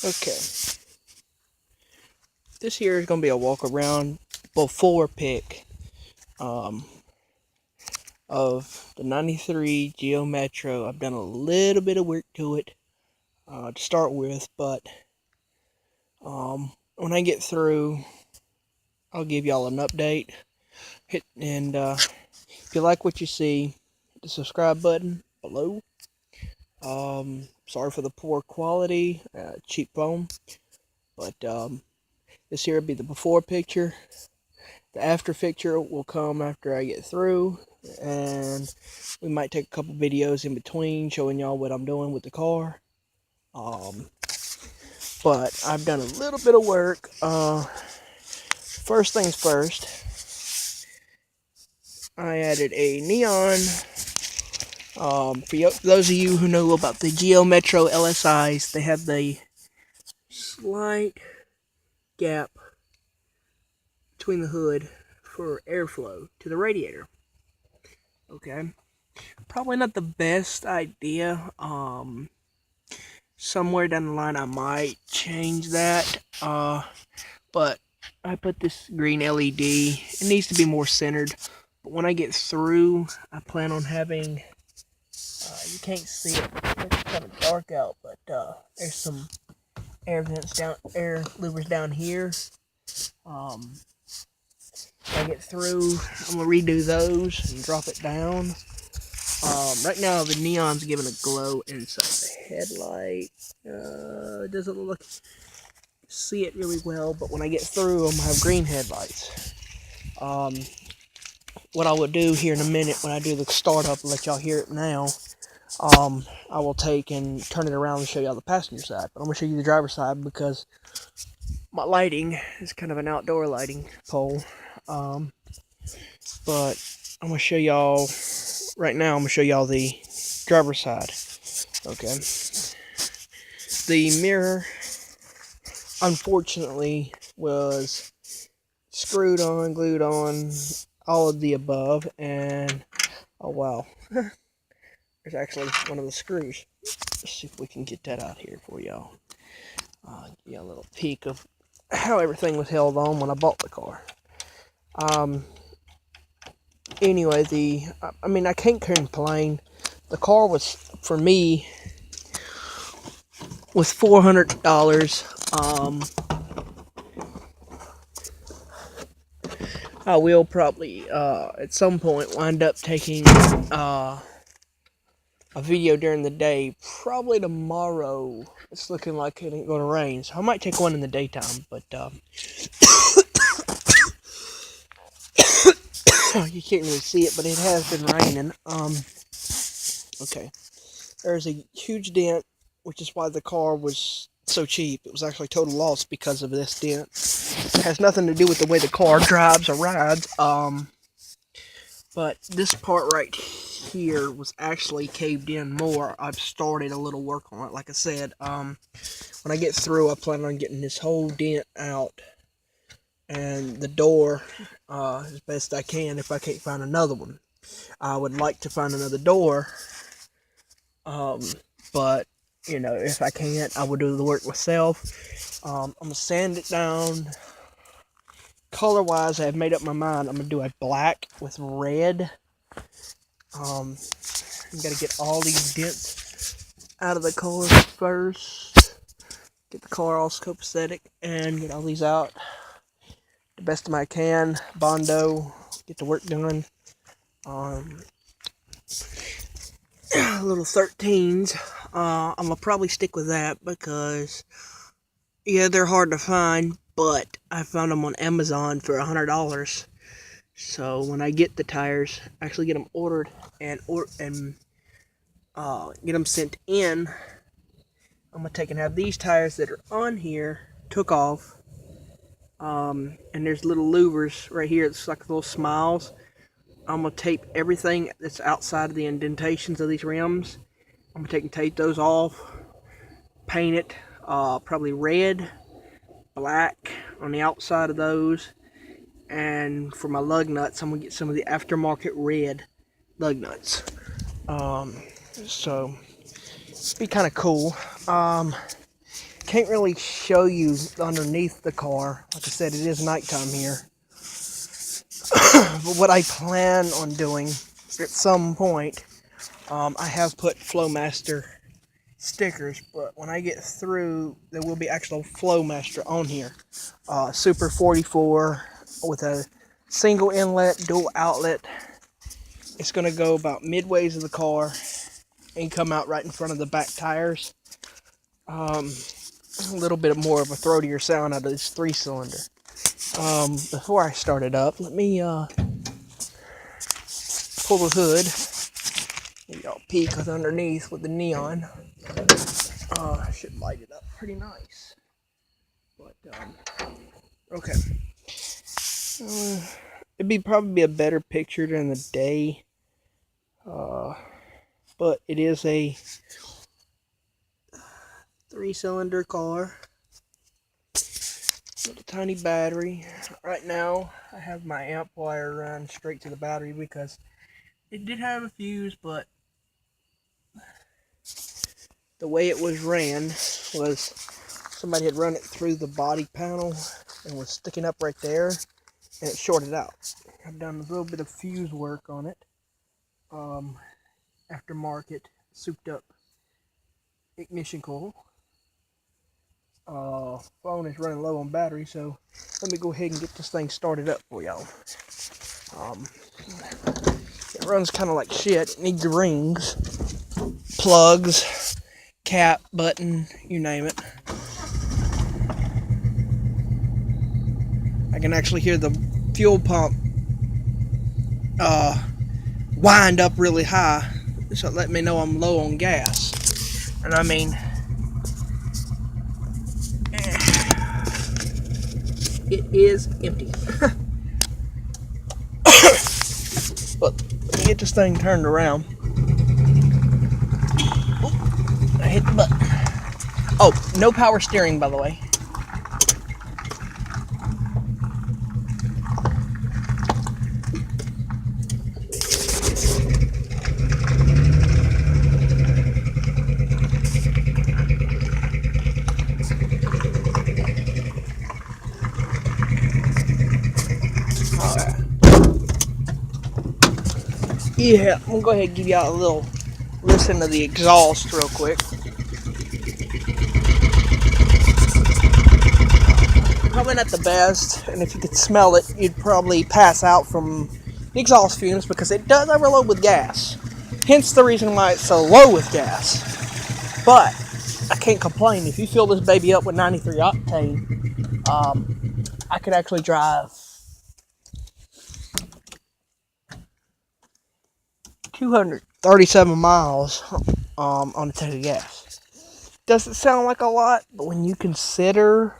Okay, this here is gonna be a walk around before pick um, of the '93 Geo Metro. I've done a little bit of work to it to start with, but when I get through, I'll give y'all an update. If you like what you see, hit the subscribe button below. Sorry for the poor quality, cheap phone, but this here will be the before picture. The after picture will come after I get through, and we might take a couple videos in between showing y'all what I'm doing with the car. But I've done a little bit of work. First things first, I added a neon. For those of you who know about the Geo Metro LSIs, they have the slight gap between the hood for airflow to the radiator. Okay, probably not the best idea. Somewhere down the line I might change that. But I put this green LED. It needs to be more centered. But when I get through, I plan on having. You can't see it. It's kind of dark out, but there's some air louvers down here. When I get through, I'm gonna redo those and drop it down. Right now the neon's giving a glow inside the headlight. It doesn't look see it really well, but when I get through, I'm gonna have green headlights. What I will do here in a minute when I do the startup, let y'all hear it now. I will take and turn it around and show y'all the passenger side, but I'm gonna show you the driver's side because my lighting is kind of an outdoor lighting pole. But I'm gonna show y'all right now. I'm gonna show y'all the driver's side. Okay. The mirror, unfortunately, was screwed on, glued on, all of the above, and oh wow, there's actually one of the screws. Let's see if we can get that out here for y'all. Give you a little peek of how everything was held on when I bought the car. Anyway, I can't complain. The car was, for me, was $400. I will probably, at some point, wind up taking a video during the day. Probably tomorrow. It's looking like it ain't going to rain, so I might take one in the daytime, but you can't really see it, but it has been raining. Okay. There's a huge dent, which is why the car was so cheap. It was actually total loss because of this dent. It has nothing to do with the way the car drives or rides. But this part right here was actually caved in more. I've started a little work on it. Like I said, when I get through, I plan on getting this whole dent out and the door as best I can if I can't find another one. I would like to find another door, but if I can't, I will do the work myself. I'm gonna sand it down. Color wise, I have made up my mind. I'm gonna do a black with red. I'm gotta get all these dents out of the car first. Get the car all copacetic and get all these out the best of my can. Bondo, get the work done. Little 13s. I'm gonna probably stick with that because they're hard to find, but I found them on Amazon for $100. So when I get the tires, actually get them ordered and get them sent in, I'm gonna take and have these tires that are on here took off. And there's little louvers right here. It's like little smiles. I'm gonna tape everything that's outside of the indentations of these rims. I'm gonna take and tape those off, paint it probably red, black on the outside of those, and for my lug nuts, I'm gonna get some of the aftermarket red lug nuts. So it'd be kind of cool. can't really show you underneath the car. Like I said, it is nighttime here. But what I plan on doing at some point, I have put Flowmaster stickers, but when I get through, there will be actual Flowmaster on here. Super 44 with a single inlet, dual outlet. It's going to go about midways of the car and come out right in front of the back tires. A little bit more of a throatier sound out of this 3-cylinder. Before I start it up, let me pull the hood. Maybe I'll peek underneath with the neon. Should light it up pretty nice. But okay. It'd probably be a better picture during the day. But it is a 3-cylinder car with a tiny battery. Right now, I have my amp wire run straight to the battery because it did have a fuse, but the way it was ran was somebody had run it through the body panel and was sticking up right there, and it shorted out. I've done a little bit of fuse work on it. Aftermarket, souped up ignition coil. Phone is running low on battery, so let me go ahead and get this thing started up for y'all. It runs kind of like shit. It needs rings, plugs, cap, button, you name it. I can actually hear the fuel pump wind up really high, so it let me know I'm low on gas. And I mean, it is empty. But let me get this thing turned around. I hit the button. Oh, no power steering, by the way. Yeah, I'm gonna go ahead and give y'all a little listen to the exhaust real quick. Probably not the best, and if you could smell it, you'd probably pass out from the exhaust fumes because it does overload with gas. Hence the reason why it's so low with gas. But I can't complain. If you fill this baby up with 93 octane, I could actually drive 237 miles on a tank of gas. Doesn't sound like a lot, but when you consider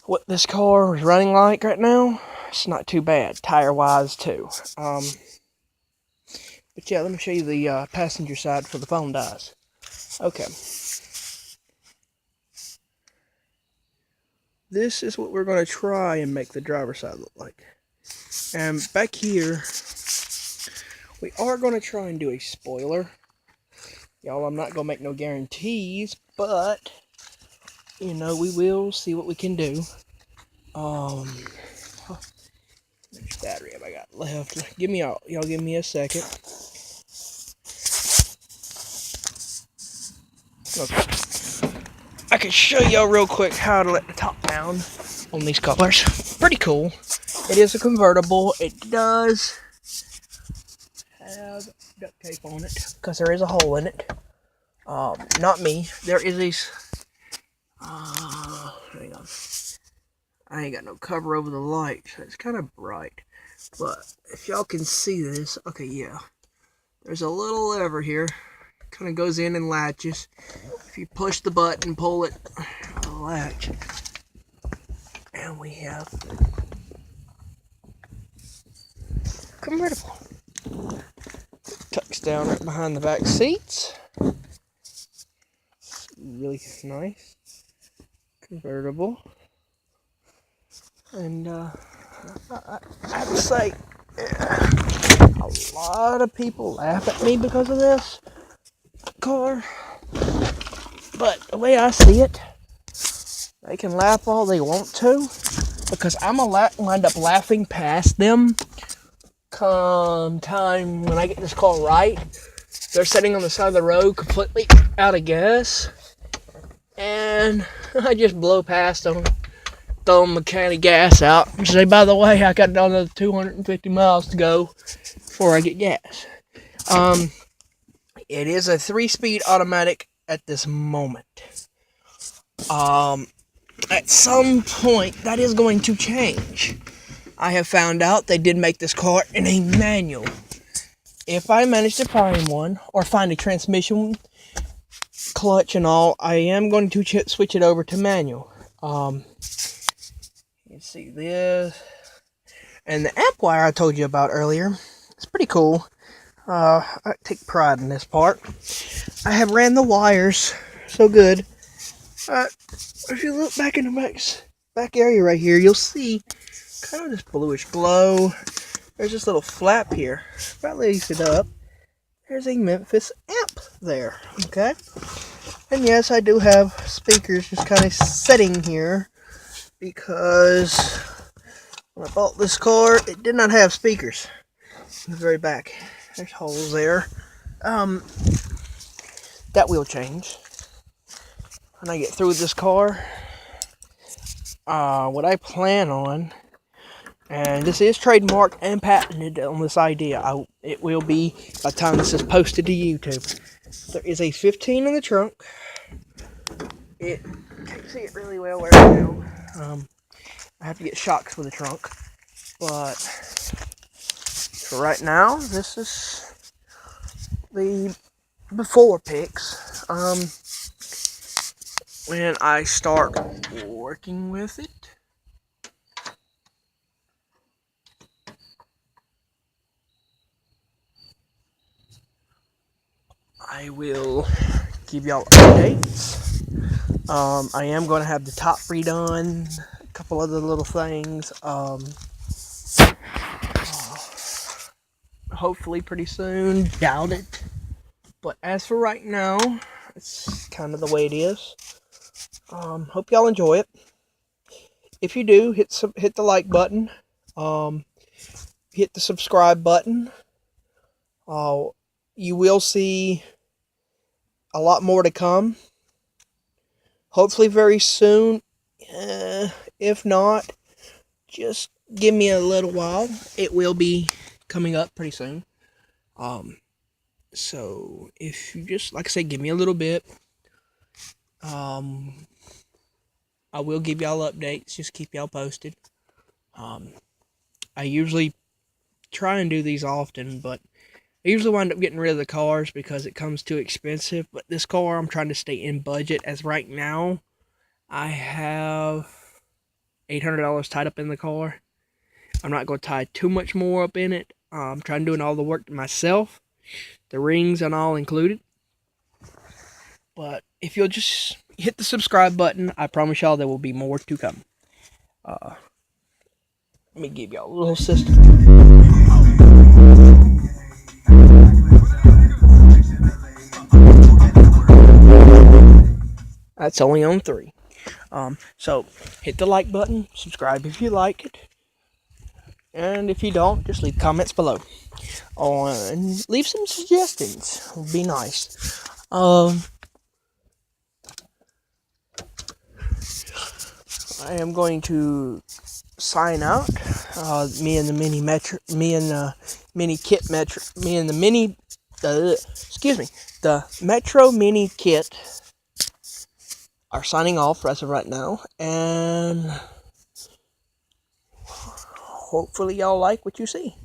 what this car is running like right now, it's not too bad, tire-wise too. But yeah, let me show you the passenger side for the phone dies. Okay. This is what we're going to try and make the driver's side look like. And back here, we are going to try and do a spoiler. Y'all, I'm not going to make no guarantees, but, you know, we will see what we can do. How much battery have I got left? Y'all give me a second. Okay. I can show y'all real quick how to let the top down on these cars. Pretty cool. It is a convertible. It does have duct tape on it because there is a hole in it. Not me. There is these. Hang on. I ain't got no cover over the light, so it's kind of bright. But if y'all can see this, okay, yeah. There's a little lever here. Kind of goes in and latches. If you push the button, pull it, it'll latch. And we have convertible. Tucks down right behind the back seats. It's really nice. Convertible. And I have to say, a lot of people laugh at me because of this car. But the way I see it, they can laugh all they want to, because I'm gonna wind up laughing past them come time when I get this car right. They're sitting on the side of the road completely out of gas, and I just blow past them, throw them a can of gas out, and say, by the way, I got another 250 miles to go before I get gas. It is a 3-speed automatic at this moment. At some point, that is going to change. I have found out they did make this car in a manual. If I manage to find one, or find a transmission, clutch and all, I am going to switch it over to manual. You see this. And the amp wire I told you about earlier, it's pretty cool. I take pride in this part. I have ran the wires so good. If you look back in the back area right here, you'll see kind of this bluish glow. There's this little flap here. If I lace it up, there's a Memphis amp there. Okay? And yes, I do have speakers just kind of sitting here because when I bought this car, it did not have speakers in the very back. There's holes there. That will change when I get through with this car. What I plan on, and this is trademarked and patented on this idea. It will be by the time this is posted to YouTube. There is a 15 in the trunk. It can't see it really well right now. I have to get shocks for the trunk, but for right now, this is the before pics. When I start working with it, I will give y'all updates. I am going to have the top redone, a couple other little things. Hopefully pretty soon. Doubt it. But as for right now, it's kind of the way it is. Hope y'all enjoy it. If you do, hit the like button. Hit the subscribe button. You will see a lot more to come. Hopefully very soon. If not, just give me a little while. It will be coming up pretty soon. So if you just, like I said, give me a little bit. I will give y'all updates. Just keep y'all posted. I usually try and do these often, but I usually wind up getting rid of the cars because it comes too expensive. But this car, I'm trying to stay in budget. As right now, I have $800 tied up in the car. I'm not going to tie too much more up in it. I'm trying doing all the work myself. The rings and all included. But if you'll just hit the subscribe button, I promise y'all there will be more to come. Let me give y'all a little system. That's only on 3. So hit the like button, subscribe if you like it, and if you don't, just leave comments below. And leave some suggestions. It would be nice. I am going to sign out. Me and the Metro Mini Kit are signing off as of right now, and hopefully y'all like what you see.